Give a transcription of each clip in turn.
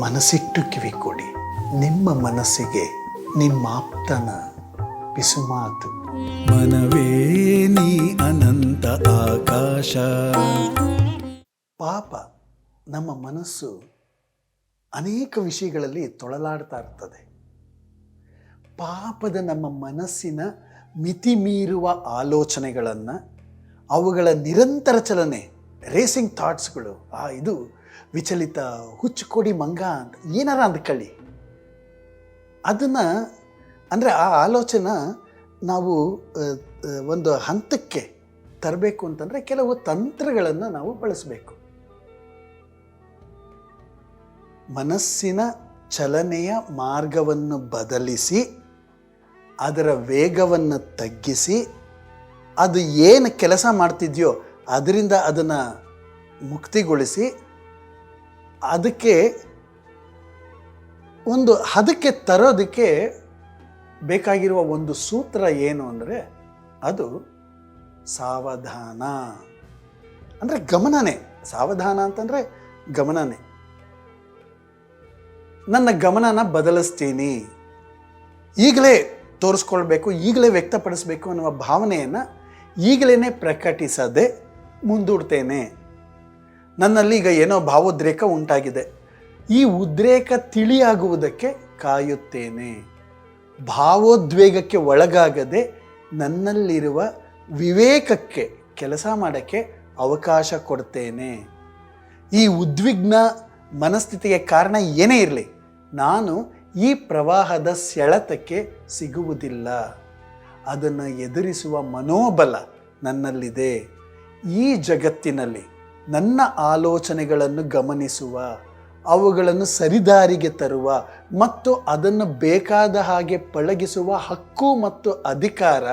ಮನಸ್ಸಿಟ್ಟು ಕಿವಿ ಕೊಡಿ, ನಿಮ್ಮ ಮನಸ್ಸಿಗೆ ನಿಮ್ಮಾಪ್ತನ ಪಿಸುಮಾತು. ಮನವೇ ನೀ ಅನಂತ ಆಕಾಶ. ಪಾಪ ನಮ್ಮ ಮನಸ್ಸು ಅನೇಕ ವಿಷಯಗಳಲ್ಲಿ ತೊಳಲಾಡ್ತಾ ಇರ್ತದೆ. ಪಾಪದ ನಮ್ಮ ಮನಸ್ಸಿನ ಮಿತಿ ಮೀರುವ ಆಲೋಚನೆಗಳನ್ನು, ಅವುಗಳ ನಿರಂತರ ಚಲನೆ, ರೇಸಿಂಗ್ ಥಾಟ್ಸ್ಗಳು, ಇದು ವಿಚಲಿತ, ಹುಚ್ಚುಕೊಡಿ ಮಂಗ ಅಂತ ಏನಾರ ಅಂದ್ಕೊಳ್ಳಿ, ಅದನ್ನು ಅಂದರೆ ಆ ಆಲೋಚನೆ ನಾವು ಒಂದು ಹಂತಕ್ಕೆ ತರಬೇಕು ಅಂತಂದರೆ ಕೆಲವು ತಂತ್ರಗಳನ್ನು ನಾವು ಬಳಸಬೇಕು. ಮನಸ್ಸಿನ ಚಲನೆಯ ಮಾರ್ಗವನ್ನು ಬದಲಿಸಿ, ಅದರ ವೇಗವನ್ನು ತಗ್ಗಿಸಿ, ಅದು ಏನು ಕೆಲಸ ಮಾಡ್ತಿದೆಯೋ ಅದರಿಂದ ಅದನ್ನು ಮುಕ್ತಿಗೊಳಿಸಿ, ಅದಕ್ಕೆ ಒಂದು ಹದಕ್ಕೆ ತರೋದಕ್ಕೆ ಬೇಕಾಗಿರುವ ಒಂದು ಸೂತ್ರ ಏನು ಅಂದರೆ ಅದು ಸಾವಧಾನ. ಅಂದರೆ ಗಮನನೇ. ಸಾವಧಾನ ಅಂತಂದರೆ ಗಮನನೇ. ನನ್ನ ಗಮನನ ಬದಲಿಸ್ತೀನಿ, ಈಗಲೇ ತೋರಿಸ್ಕೊಳ್ಬೇಕು, ಈಗಲೇ ವ್ಯಕ್ತಪಡಿಸಬೇಕು ಅನ್ನುವ ಭಾವನೆಯನ್ನು ಈಗಲೇ ಪ್ರಕಟಿಸದೆ ಮುಂದೂಡ್ತೇನೆ. ನನ್ನಲ್ಲಿ ಈಗ ಏನೋ ಭಾವೋದ್ರೇಕ ಉಂಟಾಗಿದೆ, ಈ ಉದ್ರೇಕ ತಿಳಿಯಾಗುವುದಕ್ಕೆ ಕಾಯುತ್ತೇನೆ. ಭಾವೋದ್ವೇಗಕ್ಕೆ ಒಳಗಾಗದೆ ನನ್ನಲ್ಲಿರುವ ವಿವೇಕಕ್ಕೆ ಕೆಲಸ ಮಾಡೋಕ್ಕೆ ಅವಕಾಶ ಕೊಡ್ತೇನೆ. ಈ ಉದ್ವಿಗ್ನ ಮನಸ್ಥಿತಿಗೆ ಕಾರಣ ಏನೇ ಇರಲಿ, ನಾನು ಈ ಪ್ರವಾಹದ ಸೆಳೆತಕ್ಕೆ ಸಿಗುವುದಿಲ್ಲ. ಅದನ್ನು ಎದುರಿಸುವ ಮನೋಬಲ ನನ್ನಲ್ಲಿದೆ. ಈ ಜಗತ್ತಿನಲ್ಲಿ ನನ್ನ ಆಲೋಚನೆಗಳನ್ನು ಗಮನಿಸುವ, ಅವುಗಳನ್ನು ಸರಿದಾರಿಗೆ ತರುವ ಮತ್ತು ಅದನ್ನು ಬೇಕಾದ ಹಾಗೆ ಪಳಗಿಸುವ ಹಕ್ಕು ಮತ್ತು ಅಧಿಕಾರ,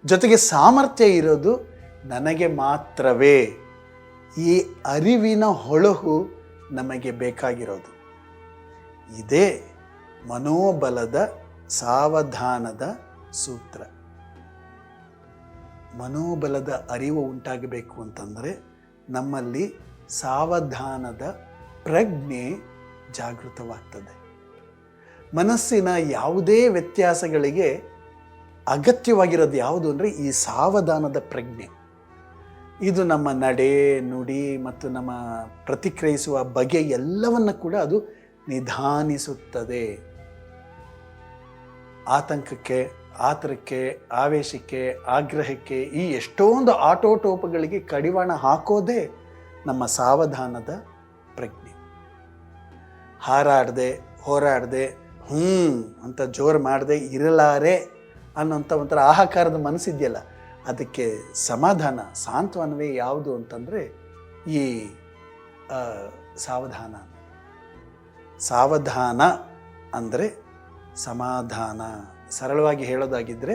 ಜೊತೆಗೆ ಸಾಮರ್ಥ್ಯ ಇರೋದು ನನಗೆ ಮಾತ್ರವೇ. ಈ ಅರಿವಿನ ಹೊಳಹು ನಮಗೆ ಬೇಕಾಗಿರೋದು. ಇದೇ ಮನೋಬಲದ ಸಾವಧಾನದ ಸೂತ್ರ. ಮನೋಬಲದ ಅರಿವು ಉಂಟಾಗಬೇಕು ಅಂತಂದರೆ ನಮ್ಮಲ್ಲಿ ಸಾವಧಾನದ ಪ್ರಜ್ಞೆ ಜಾಗೃತವಾಗ್ತದೆ. ಮನಸ್ಸಿನ ಯಾವುದೇ ವ್ಯತ್ಯಾಸಗಳಿಗೆ ಅಗತ್ಯವಾಗಿರೋದು ಯಾವುದು ಅಂದರೆ ಈ ಸಾವಧಾನದ ಪ್ರಜ್ಞೆ. ಇದು ನಮ್ಮ ನಡೆ, ನುಡಿ ಮತ್ತು ನಮ್ಮ ಪ್ರತಿಕ್ರಿಯಿಸುವ ಬಗೆ ಎಲ್ಲವನ್ನು ಕೂಡ ಅದು ನಿಧಾನಿಸುತ್ತದೆ. ಆತಂಕಕ್ಕೆ, ಆತುರಕ್ಕೆ, ಆವೇಶಕ್ಕೆ, ಆಗ್ರಹಕ್ಕೆ, ಈ ಎಷ್ಟೊಂದು ಆಟೋಟೋಪಗಳಿಗೆ ಕಡಿವಾಣ ಹಾಕೋದೇ ನಮ್ಮ ಸಾವಧಾನದ ಪ್ರಜ್ಞೆ. ಹಾರಾಡದೆ, ಹೋರಾಡದೆ, ಅಂತ ಜೋರು ಮಾಡದೆ ಇರಲಾರೆ ಅನ್ನೋಂಥ ಒಂಥರ ಆಹಾಕಾರದ ಮನಸ್ಸಿದೆಯಲ್ಲ, ಅದಕ್ಕೆ ಸಮಾಧಾನ, ಸಾಂತ್ವನವೇ ಯಾವುದು ಅಂತಂದರೆ ಈ ಸಾವಧಾನ. ಸಾವಧಾನ ಅಂದರೆ ಸಮಾಧಾನ. ಸರಳವಾಗಿ ಹೇಳೋದಾಗಿದ್ದರೆ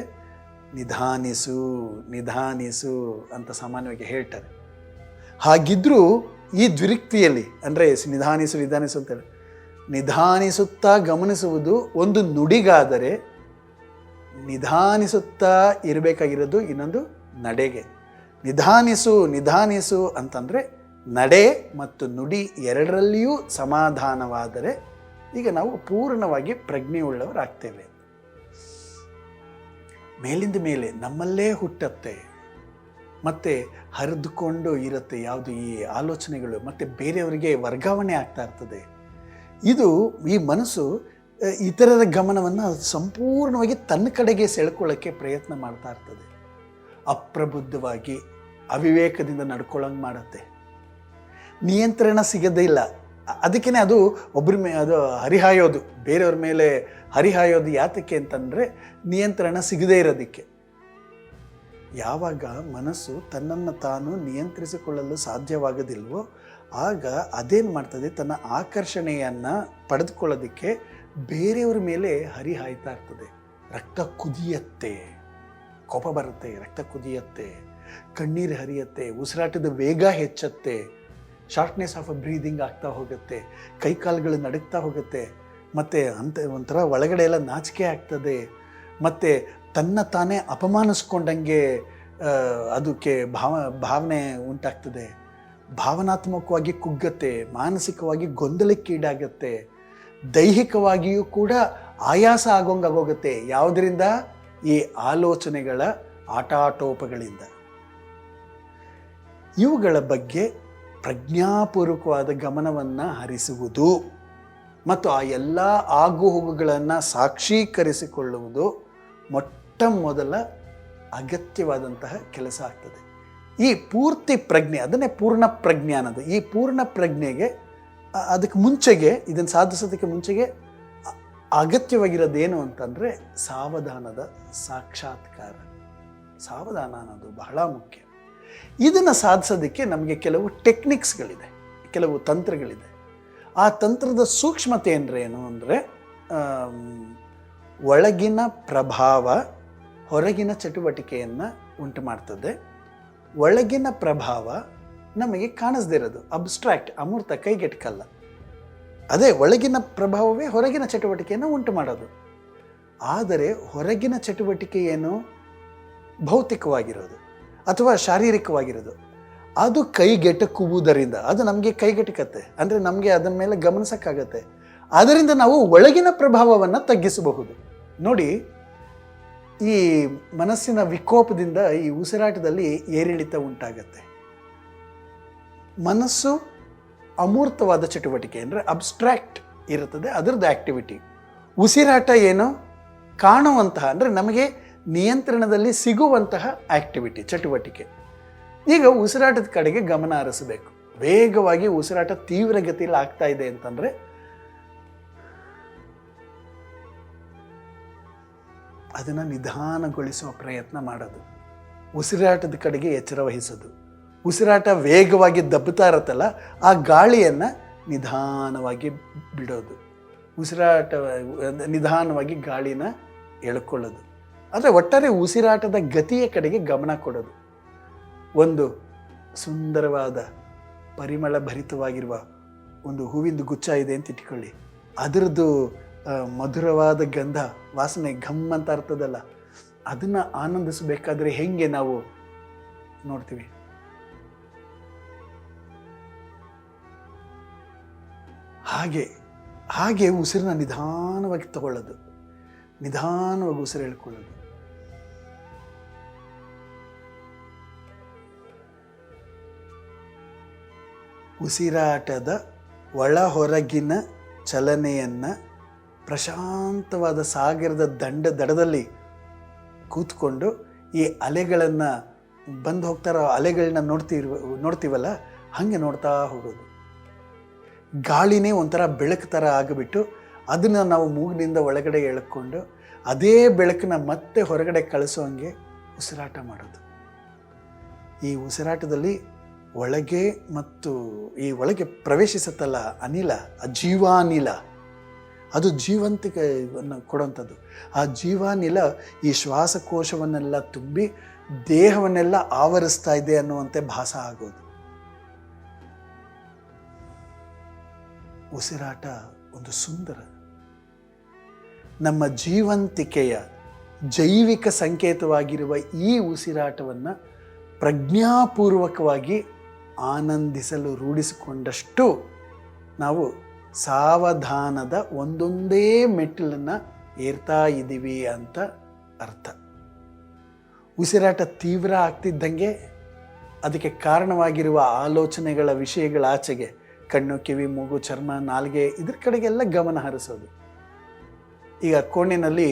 ನಿಧಾನಿಸು, ನಿಧಾನಿಸು ಅಂತ ಸಾಮಾನ್ಯವಾಗಿ ಹೇಳ್ತಾರೆ. ಹಾಗಿದ್ದರೂ ಈ ದ್ವಿರುಕ್ತಿಯಲ್ಲಿ ಅಂದರೆ ನಿಧಾನಿಸು, ನಿಧಾನಿಸು ಅಂತೇಳಿ ನಿಧಾನಿಸುತ್ತಾ ಗಮನಿಸುವುದು ಒಂದು ನುಡಿಗಾದರೆ, ನಿಧಾನಿಸುತ್ತಾ ಇರಬೇಕಾಗಿರೋದು ಇನ್ನೊಂದು ನಡೆಗೆ. ನಿಧಾನಿಸು, ನಿಧಾನಿಸು ಅಂತಂದರೆ ನಡೆ ಮತ್ತು ನುಡಿ ಎರಡರಲ್ಲಿಯೂ ಸಮಾಧಾನವಾದರೆ ಈಗ ನಾವು ಪೂರ್ಣವಾಗಿ ಪ್ರಜ್ಞೆಯುಳ್ಳವರಾಗ್ತೇವೆ. ಮೇಲಿಂದ ಮೇಲೆ ನಮ್ಮಲ್ಲೇ ಹುಟ್ಟತ್ತೆ ಮತ್ತು ಹರಿದುಕೊಂಡು ಇರುತ್ತೆ ಯಾವುದು ಈ ಆಲೋಚನೆಗಳು, ಮತ್ತು ಬೇರೆಯವರಿಗೆ ವರ್ಗಾವಣೆ ಆಗ್ತಾ ಇರ್ತದೆ. ಇದು ಈ ಮನಸ್ಸು ಇತರರ ಗಮನವನ್ನು ಸಂಪೂರ್ಣವಾಗಿ ತನ್ನ ಕಡೆಗೆ ಸೆಳ್ಕೊಳ್ಳೋಕ್ಕೆ ಪ್ರಯತ್ನ ಮಾಡ್ತಾ ಇರ್ತದೆ. ಅಪ್ರಬುದ್ಧವಾಗಿ ಅವಿವೇಕದಿಂದ ನಡ್ಕೊಳ್ಳೋಂಗೆ ಮಾಡುತ್ತೆ. ನಿಯಂತ್ರಣ ಸಿಗೋದೇ ಇಲ್ಲ. ಅದಕ್ಕೇ ಅದು ಅದು ಹರಿಹಾಯೋದು, ಬೇರೆಯವ್ರ ಮೇಲೆ ಹರಿಹಾಯೋದು ಯಾತಕ್ಕೆ ಅಂತಂದರೆ ನಿಯಂತ್ರಣ ಸಿಗದೇ ಇರೋದಕ್ಕೆ. ಯಾವಾಗ ಮನಸ್ಸು ತನ್ನನ್ನು ತಾನು ನಿಯಂತ್ರಿಸಿಕೊಳ್ಳಲು ಸಾಧ್ಯವಾಗೋದಿಲ್ವೋ ಆಗ ಅದೇನು ಮಾಡ್ತದೆ, ತನ್ನ ಆಕರ್ಷಣೆಯನ್ನು ಪಡೆದುಕೊಳ್ಳೋದಕ್ಕೆ ಬೇರೆಯವ್ರ ಮೇಲೆ ಹರಿಹಾಯ್ತಾ ಇರ್ತದೆ. ರಕ್ತ ಕುದಿಯತ್ತೆ, ಕೋಪ ಬರುತ್ತೆ, ರಕ್ತ ಕುದಿಯತ್ತೆ, ಕಣ್ಣೀರು ಹರಿಯತ್ತೆ, ಉಸಿರಾಟದ ವೇಗ ಹೆಚ್ಚತ್ತೆ, ಶಾರ್ಟ್ನೆಸ್ ಆಫ್ ಬ್ರೀದಿಂಗ್ ಆಗ್ತಾ ಹೋಗುತ್ತೆ, ಕೈಕಾಲುಗಳು ನಡುಗ್ತಾ ಹೋಗುತ್ತೆ, ಮತ್ತು ಒಂಥರ ಒಳಗಡೆ ಎಲ್ಲ ನಾಚಿಕೆ ಆಗ್ತದೆ, ಮತ್ತು ತನ್ನ ತಾನೇ ಅಪಮಾನಿಸ್ಕೊಂಡಂಗೆ ಅದಕ್ಕೆ ಭಾವನೆ ಉಂಟಾಗ್ತದೆ. ಭಾವನಾತ್ಮಕವಾಗಿ ಕುಗ್ಗತ್ತೆ, ಮಾನಸಿಕವಾಗಿ ಗೊಂದಲಕ್ಕೀಡಾಗತ್ತೆ, ದೈಹಿಕವಾಗಿಯೂ ಕೂಡ ಆಯಾಸ ಆಗೋಂಗಾಗೋಗುತ್ತೆ. ಯಾವುದರಿಂದ? ಈ ಆಲೋಚನೆಗಳ ಆಟಾಟೋಪಗಳಿಂದ. ಇವುಗಳ ಬಗ್ಗೆ ಪ್ರಜ್ಞಾಪೂರ್ವಕವಾದ ಗಮನವನ್ನು ಹರಿಸುವುದು ಮತ್ತು ಆ ಎಲ್ಲ ಆಗುಹೋಗುಗಳನ್ನು ಸಾಕ್ಷೀಕರಿಸಿಕೊಳ್ಳುವುದು ಮೊಟ್ಟ ಮೊದಲ ಅಗತ್ಯವಾದಂತಹ ಕೆಲಸ ಆಗ್ತದೆ. ಈ ಪೂರ್ತಿ ಪ್ರಜ್ಞೆ, ಅದನ್ನೇ ಪೂರ್ಣ ಪ್ರಜ್ಞೆ ಅನ್ನೋದು. ಈ ಪೂರ್ಣ ಪ್ರಜ್ಞೆಗೆ ಅದಕ್ಕೆ ಮುಂಚೆಗೆ, ಇದನ್ನು ಸಾಧಿಸೋದಕ್ಕೆ ಮುಂಚೆಗೆ ಅಗತ್ಯವಾಗಿರೋದೇನು ಅಂತಂದರೆ ಸಾವಧಾನದ ಸಾಕ್ಷಾತ್ಕಾರ. ಸಾವಧಾನ ಅನ್ನೋದು ಬಹಳ ಮುಖ್ಯ. ಇದನ್ನು ಸಾಧಿಸೋದಕ್ಕೆ ನಮಗೆ ಕೆಲವು ಟೆಕ್ನಿಕ್ಸ್ಗಳಿದೆ, ಕೆಲವು ತಂತ್ರಗಳಿದೆ. ಆ ತಂತ್ರದ ಸೂಕ್ಷ್ಮತೆ ಏನು ಅಂದರೆ, ಒಳಗಿನ ಪ್ರಭಾವ ಹೊರಗಿನ ಚಟುವಟಿಕೆಯನ್ನು ಉಂಟು ಮಾಡ್ತದೆ. ಒಳಗಿನ ಪ್ರಭಾವ ನಮಗೆ ಕಾಣಿಸ್ದೇ ಇರೋದು, ಅಬ್ಸ್ಟ್ರಾಕ್ಟ್, ಅಮೂರ್ತ, ಕೈಗೆಟಕಲ್ಲ. ಅದೇ ಒಳಗಿನ ಪ್ರಭಾವವೇ ಹೊರಗಿನ ಚಟುವಟಿಕೆಯನ್ನು ಉಂಟು ಮಾಡೋದು. ಆದರೆ ಹೊರಗಿನ ಚಟುವಟಿಕೆ ಏನು? ಭೌತಿಕವಾಗಿರೋದು ಅಥವಾ ಶಾರೀರಿಕವಾಗಿರೋದು. ಅದು ಕೈಗೆಟಕುವುದರಿಂದ ಅದು ನಮಗೆ ಕೈಗೆಟಕತ್ತೆ, ಅಂದರೆ ನಮಗೆ ಅದರ ಮೇಲೆ ಗಮನಿಸೋಕ್ಕಾಗತ್ತೆ. ಅದರಿಂದ ನಾವು ಒಳಗಿನ ಪ್ರಭಾವವನ್ನು ತಗ್ಗಿಸಬಹುದು. ನೋಡಿ, ಈ ಮನಸ್ಸಿನ ವಿಕೋಪದಿಂದ ಈ ಉಸಿರಾಟದಲ್ಲಿ ಏರಿಳಿತ ಉಂಟಾಗತ್ತೆ. ಮನಸ್ಸು ಅಮೂರ್ತವಾದ ಚಟುವಟಿಕೆ ಅಂದರೆ ಅಬ್ಸ್ಟ್ರಾಕ್ಟ್ ಇರುತ್ತದೆ, ಅದರದ್ದು ಆ್ಯಕ್ಟಿವಿಟಿ. ಉಸಿರಾಟ ಏನು? ಕಾಣುವಂತಹ, ಅಂದರೆ ನಮಗೆ ನಿಯಂತ್ರಣದಲ್ಲಿ ಸಿಗುವಂತಹ ಆ್ಯಕ್ಟಿವಿಟಿ, ಚಟುವಟಿಕೆ. ಈಗ ಉಸಿರಾಟದ ಕಡೆಗೆ ಗಮನ ಹರಿಸಬೇಕು. ವೇಗವಾಗಿ ಉಸಿರಾಟ ತೀವ್ರಗತಿಯಲ್ಲಿ ಆಗ್ತಾ ಇದೆ ಅಂತಂದರೆ ಅದನ್ನು ನಿಧಾನಗೊಳಿಸುವ ಪ್ರಯತ್ನ ಮಾಡೋದು, ಉಸಿರಾಟದ ಕಡೆಗೆ ಎಚ್ಚರ ವಹಿಸೋದು. ಉಸಿರಾಟ ವೇಗವಾಗಿ ದಬ್ಬುತ್ತಾ ಇರುತ್ತಲ್ಲ, ಆ ಗಾಳಿಯನ್ನು ನಿಧಾನವಾಗಿ ಬಿಡೋದು, ಉಸಿರಾಟ ನಿಧಾನವಾಗಿ ಗಾಳಿನ ಎಳ್ಕೊಳ್ಳೋದು. ಆದರೆ ಒಟ್ಟಾರೆ ಉಸಿರಾಟದ ಗತಿಯ ಕಡೆಗೆ ಗಮನ ಕೊಡೋದು. ಒಂದು ಸುಂದರವಾದ ಪರಿಮಳ ಭರಿತವಾಗಿರುವ ಒಂದು ಹೂವಿಂದು ಗುಚ್ಛ ಇದೆ ಅಂತ ಇಟ್ಕೊಳ್ಳಿ, ಅದರದ್ದು ಮಧುರವಾದ ಗಂಧ, ವಾಸನೆ ಘಮ್ ಅಂತ ಇರ್ತದಲ್ಲ, ಅದನ್ನು ಆನಂದಿಸಬೇಕಾದ್ರೆ ಹೆಂಗೆ ನಾವು ನೋಡ್ತೀವಿ? ಹಾಗೆ ಉಸಿರನ್ನ ನಿಧಾನವಾಗಿ ತಗೊಳ್ಳೋದು, ನಿಧಾನವಾಗಿ ಉಸಿರು ಹೇಳ್ಕೊಳ್ಳೋದು. ಉಸಿರಾಟದ ಒಳ ಹೊರಗಿನ ಚಲನೆಯನ್ನು ಪ್ರಶಾಂತವಾದ ಸಾಗರದ ದಡದಲ್ಲಿ ಕೂತ್ಕೊಂಡು ಈ ಅಲೆಗಳನ್ನು ಬಂದು ಹೋಗ್ತಾರೋ ಅಲೆಗಳನ್ನ ನೋಡ್ತೀವಲ್ಲ, ಹಾಗೆ ನೋಡ್ತಾ ಹೋಗೋದು. ಗಾಳಿನೇ ಒಂಥರ ಬೆಳಕು ಥರ ಆಗಿಬಿಟ್ಟು ಅದನ್ನು ನಾವು ಮೂಗಿನಿಂದ ಒಳಗಡೆ ಎಳ್ಕೊಂಡು ಅದೇ ಬೆಳಕನ್ನ ಮತ್ತೆ ಹೊರಗಡೆ ಕಳಿಸೋಂಗೆ ಉಸಿರಾಟ ಮಾಡೋದು. ಈ ಉಸಿರಾಟದಲ್ಲಿ ಒಳಗೆ ಮತ್ತು ಈ ಒಳಗೆ ಪ್ರವೇಶಿಸುತ್ತಲ್ಲ ಅನಿಲ, ಆ ಜೀವಾನಿಲ, ಅದು ಜೀವಂತಿಕೆಯನ್ನು ಕೊಡುವಂಥದ್ದು. ಆ ಜೀವಾನಿಲ ಈ ಶ್ವಾಸಕೋಶವನ್ನೆಲ್ಲ ತುಂಬಿ ದೇಹವನ್ನೆಲ್ಲ ಆವರಿಸ್ತಾ ಇದೆ ಅನ್ನುವಂತೆ ಭಾಸ ಆಗೋದು. ಉಸಿರಾಟ ಒಂದು ಸುಂದರ, ನಮ್ಮ ಜೀವಂತಿಕೆಯ ಜೈವಿಕ ಸಂಕೇತವಾಗಿರುವ ಈ ಉಸಿರಾಟವನ್ನು ಪ್ರಜ್ಞಾಪೂರ್ವಕವಾಗಿ ಆನಂದಿಸಲು ರೂಢಿಸಿಕೊಂಡಷ್ಟು ನಾವು ಸಾವಧಾನದ ಒಂದೊಂದೇ ಮೆಟ್ಟಿಲನ್ನು ಏರ್ತಾ ಇದ್ದೀವಿ ಅಂತ ಅರ್ಥ. ಉಸಿರಾಟ ತೀವ್ರ ಆಗ್ತಿದ್ದಂಗೆ ಅದಕ್ಕೆ ಕಾರಣವಾಗಿರುವ ಆಲೋಚನೆಗಳ ವಿಷಯಗಳ ಆಚೆಗೆ ಕಣ್ಣು, ಕಿವಿ, ಮೂಗು, ಚರ್ಮ, ನಾಲಿಗೆ ಇದ್ರ ಕಡೆಗೆಲ್ಲ ಗಮನ ಹರಿಸೋದು. ಈಗ ಕೋಣೆಯಲ್ಲಿ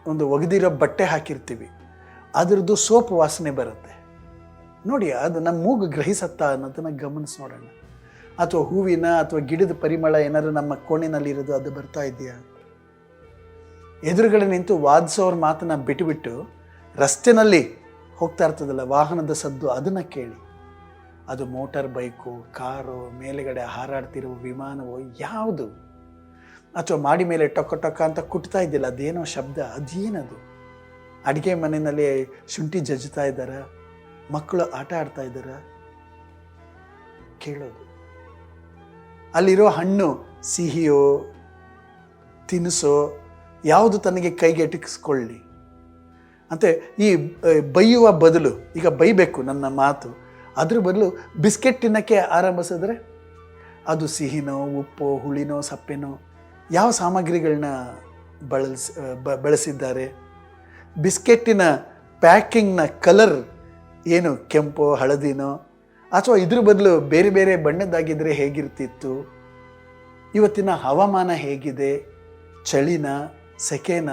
ಒಂದು ಒಗೆದಿರೋ ಬಟ್ಟೆ ಹಾಕಿರ್ತೀವಿ, ಅದರದ್ದು ಸೋಪ್ ವಾಸನೆ ಬರುತ್ತೆ ನೋಡಿ, ಅದು ನಮ್ಮ ಮೂಗು ಗ್ರಹಿಸತ್ತಾ ಅನ್ನೋದನ್ನು ಗಮನಿಸಿ ನೋಡೋಣ. ಅಥವಾ ಹೂವಿನ ಅಥವಾ ಗಿಡದ ಪರಿಮಳ ಏನಾದ್ರು ನಮ್ಮ ಕೋಣೆನಲ್ಲಿರೋದು ಅದು ಬರ್ತಾ ಇದೆಯಾ? ಎದುರುಗಡೆ ನಿಂತು ವಾದಿಸೋರ ಮಾತನ್ನ ಬಿಟ್ಟುಬಿಟ್ಟು ರಸ್ತೆನಲ್ಲಿ ಹೋಗ್ತಾ ಇರ್ತದಲ್ಲ ವಾಹನದ ಸದ್ದು, ಅದನ್ನು ಕೇಳಿ. ಅದು ಮೋಟಾರ್ ಬೈಕು, ಕಾರು, ಮೇಲೆಗಡೆ ಹಾರಾಡ್ತಿರೋ ವಿಮಾನವೋ ಯಾವುದು, ಅಥವಾ ಮಾಡಿ ಮೇಲೆ ಟೊಕ್ಕ ಟೊಕ್ಕ ಅಂತ ಕುಟ್ತಾ ಇದ್ದಿಲ್ಲ, ಅದೇನೋ ಶಬ್ದ, ಅದೇನದು? ಅಡುಗೆ ಮನೆಯಲ್ಲಿ ಶುಂಠಿ ಜಜ್ಜುತ್ತಾ ಇದ್ದಾರ, ಮಕ್ಕಳು ಆಟ ಆಡ್ತಾ ಇದ್ದಾರ, ಕೇಳೋದು. ಅಲ್ಲಿರೋ ಹಣ್ಣು ಸಿಹಿಯೋ ತಿನಿಸೋ ಯಾವುದು ತನಗೆ ಕೈಗೆ ಎಟಕಿಸ್ಕೊಳ್ಳಿ ಅಂತೆ ಈ ಬೈಯುವ ಬದಲು, ಈಗ ಬೈಬೇಕು ನನ್ನ ಮಾತು, ಅದ್ರ ಬದಲು ಬಿಸ್ಕೆಟ್ ತಿನ್ನೋಕ್ಕೆ ಆರಂಭಿಸಿದ್ರೆ ಅದು ಸಿಹಿನೋ ಉಪ್ಪೋ ಹುಳಿನೋ ಸಪ್ಪೆನೋ ಯಾವ ಸಾಮಗ್ರಿಗಳನ್ನ ಬಳಸಿದ್ದಾರೆ? ಬಿಸ್ಕೆಟ್ಟಿನ ಪ್ಯಾಕಿಂಗ್ನ ಕಲರ್ ಏನು, ಕೆಂಪು ಹಳದಿನೋ ಅಥವಾ ಇದ್ರ ಬದಲು ಬೇರೆ ಬೇರೆ ಬಣ್ಣದ್ದಾಗಿದ್ದರೆ ಹೇಗಿರ್ತಿತ್ತು? ಇವತ್ತಿನ ಹವಾಮಾನ ಹೇಗಿದೆ? ಚಳಿನ, ಸೆಕೆನ?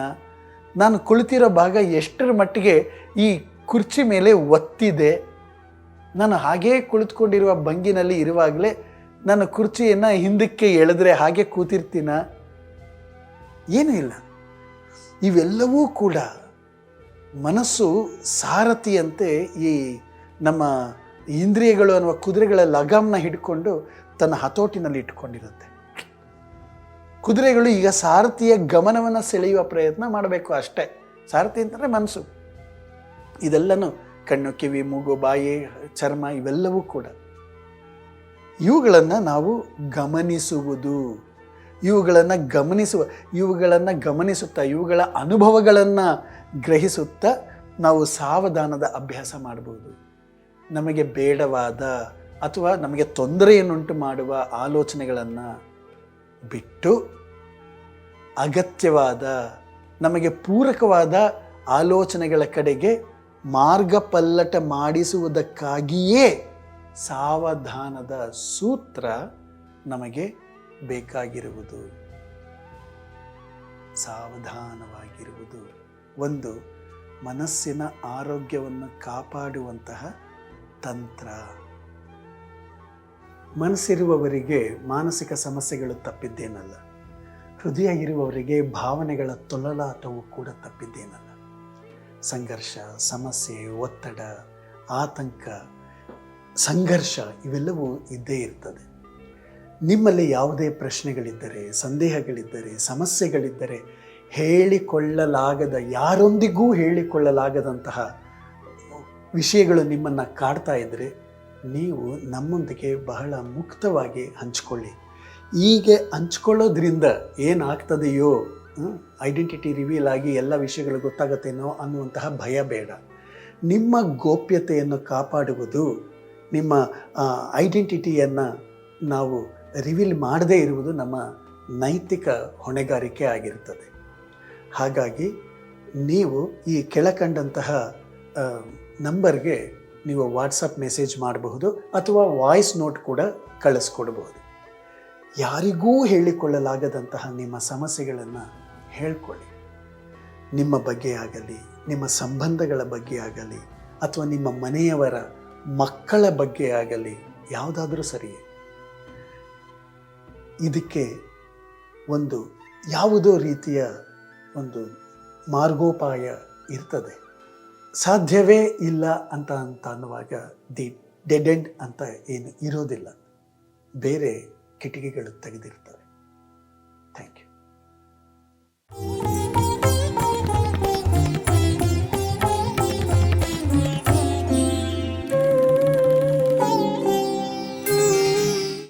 ನಾನು ಕುಳಿತಿರೋ ಭಾಗ ಎಷ್ಟರ ಮಟ್ಟಿಗೆ ಈ ಕುರ್ಚಿ ಮೇಲೆ ಒತ್ತಿದೆ? ನಾನು ಹಾಗೇ ಕುಳಿತುಕೊಂಡಿರುವ ಭಂಗಿನಲ್ಲಿ ಇರುವಾಗಲೇ ನಾನು ಕುರ್ಚಿಯನ್ನು ಹಿಂದಕ್ಕೆ ಎಳೆದ್ರೆ ಹಾಗೆ ಕೂತಿರ್ತೀನ? ಏನೂ ಇಲ್ಲ. ಇವೆಲ್ಲವೂ ಕೂಡ ಮನಸ್ಸು ಸಾರಥಿಯಂತೆ ಈ ನಮ್ಮ ಇಂದ್ರಿಯಗಳು ಅನ್ನುವ ಕುದುರೆಗಳ ಲಗಾಮ್ನ ಹಿಡ್ಕೊಂಡು ತನ್ನ ಹತೋಟಿನಲ್ಲಿ ಇಟ್ಕೊಂಡಿರುತ್ತೆ. ಕುದುರೆಗಳು ಈಗ ಸಾರಥಿಯ ಗಮನವನ್ನು ಸೆಳೆಯುವ ಪ್ರಯತ್ನ ಮಾಡಬೇಕು ಅಷ್ಟೇ. ಸಾರಥಿ ಅಂತಂದರೆ ಮನಸ್ಸು. ಇದೆಲ್ಲನೂ ಕಣ್ಣು, ಕಿವಿ, ಮೂಗು, ಬಾಯಿ, ಚರ್ಮ ಇವೆಲ್ಲವೂ ಕೂಡ ಇವುಗಳನ್ನು ನಾವು ಗಮನಿಸುವುದು, ಇವುಗಳನ್ನು ಗಮನಿಸುತ್ತಾ ಇವುಗಳ ಅನುಭವಗಳನ್ನು ಗ್ರಹಿಸುತ್ತಾ ನಾವು ಸಾವಧಾನದ ಅಭ್ಯಾಸ ಮಾಡಬಹುದು. ನಮಗೆ ಬೇಡವಾದ ಅಥವಾ ನಮಗೆ ತೊಂದರೆಯನ್ನುಂಟು ಮಾಡುವ ಆಲೋಚನೆಗಳನ್ನು ಬಿಟ್ಟು ಅಗತ್ಯವಾದ, ನಮಗೆ ಪೂರಕವಾದ ಆಲೋಚನೆಗಳ ಕಡೆಗೆ ಮಾರ್ಗಪಲ್ಲಟ ಮಾಡಿಸುವುದಕ್ಕಾಗಿಯೇ ಸಾವಧಾನದ ಸೂತ್ರ ನಮಗೆ ಬೇಕಾಗಿರುವುದು. ಸಾವಧಾನವಾಗಿರುವುದು ಒಂದು ಮನಸ್ಸಿನ ಆರೋಗ್ಯವನ್ನು ಕಾಪಾಡುವಂತಹ ತಂತ್ರ. ಮನಸ್ಸಿರುವವರಿಗೆ ಮಾನಸಿಕ ಸಮಸ್ಯೆಗಳು ತಪ್ಪಿದ್ದೇನಲ್ಲ, ಹೃದಯ ಇರುವವರಿಗೆ ಭಾವನೆಗಳ ತೊಳಲಾಟವು ಕೂಡ ತಪ್ಪಿದ್ದೇನಲ್ಲ. ಸಂಘರ್ಷ, ಸಮಸ್ಯೆ, ಒತ್ತಡ, ಆತಂಕ, ಸಂಘರ್ಷ ಇವೆಲ್ಲವೂ ಇದ್ದೇ ಇರ್ತದೆ. ನಿಮ್ಮಲ್ಲಿ ಯಾವುದೇ ಪ್ರಶ್ನೆಗಳಿದ್ದರೆ, ಸಂದೇಹಗಳಿದ್ದರೆ, ಸಮಸ್ಯೆಗಳಿದ್ದರೆ, ಹೇಳಿಕೊಳ್ಳಲಾಗದ, ಯಾರೊಂದಿಗೂ ಹೇಳಿಕೊಳ್ಳಲಾಗದಂತಹ ವಿಷಯಗಳು ನಿಮ್ಮನ್ನು ಕಾಡ್ತಾ ಇದ್ದರೆ ನೀವು ನಮ್ಮೊಂದಿಗೆ ಬಹಳ ಮುಕ್ತವಾಗಿ ಹಂಚಿಕೊಳ್ಳಿ. ಹೀಗೆ ಹಂಚ್ಕೊಳ್ಳೋದ್ರಿಂದ ಏನಾಗ್ತದೆಯೋ, ಐಡೆಂಟಿಟಿ ರಿವೀಲ್ ಆಗಿ ಎಲ್ಲ ವಿಷಯಗಳು ಗೊತ್ತಾಗತ್ತೇನೋ ಅನ್ನುವಂತಹ ಭಯ ಬೇಡ. ನಿಮ್ಮ ಗೋಪ್ಯತೆಯನ್ನು ಕಾಪಾಡುವುದು, ನಿಮ್ಮ ಐಡೆಂಟಿಟಿಯನ್ನು ನಾವು ರಿವೀಲ್ ಮಾಡದೇ ಇರುವುದು ನಮ್ಮ ನೈತಿಕ ಹೊಣೆಗಾರಿಕೆ ಆಗಿರ್ತದೆ. ಹಾಗಾಗಿ ನೀವು ಈ ಕೆಳಕಂಡಂತಹ ನಂಬರ್ಗೆ ನೀವು ವಾಟ್ಸಪ್ ಮೆಸೇಜ್ ಮಾಡಬಹುದು ಅಥವಾ ವಾಯ್ಸ್ ನೋಟ್ ಕೂಡ ಕಳಿಸ್ಕೊಡ್ಬೋದು. ಯಾರಿಗೂ ಹೇಳಿಕೊಳ್ಳಲಾಗದಂತಹ ನಿಮ್ಮ ಸಮಸ್ಯೆಗಳನ್ನು ಹೇಳ್ಕೊಳ್ಳಿ. ನಿಮ್ಮ ಬಗ್ಗೆ ಆಗಲಿ, ನಿಮ್ಮ ಸಂಬಂಧಗಳ ಬಗ್ಗೆ ಆಗಲಿ, ಅಥವಾ ನಿಮ್ಮ ಮನೆಯವರ ಮಕ್ಕಳ ಬಗ್ಗೆ ಆಗಲಿ, ಯಾವುದಾದ್ರೂ ಸರಿಯೇ. ಇದಕ್ಕೆ ಒಂದು ಯಾವುದೋ ರೀತಿಯ ಒಂದು ಮಾರ್ಗೋಪಾಯ ಇರ್ತದೆ. ಸಾಧ್ಯವೇ ಇಲ್ಲ ಅಂತ ಅನ್ನುವಾಗ ಡೆಡ್ ಎಂಡ್ ಅಂತ ಏನು ಇರೋದಿಲ್ಲ, ಬೇರೆ ಕಿಟಕಿಗಳು ತೆಗೆದಿರ್ತವೆ. Thank you.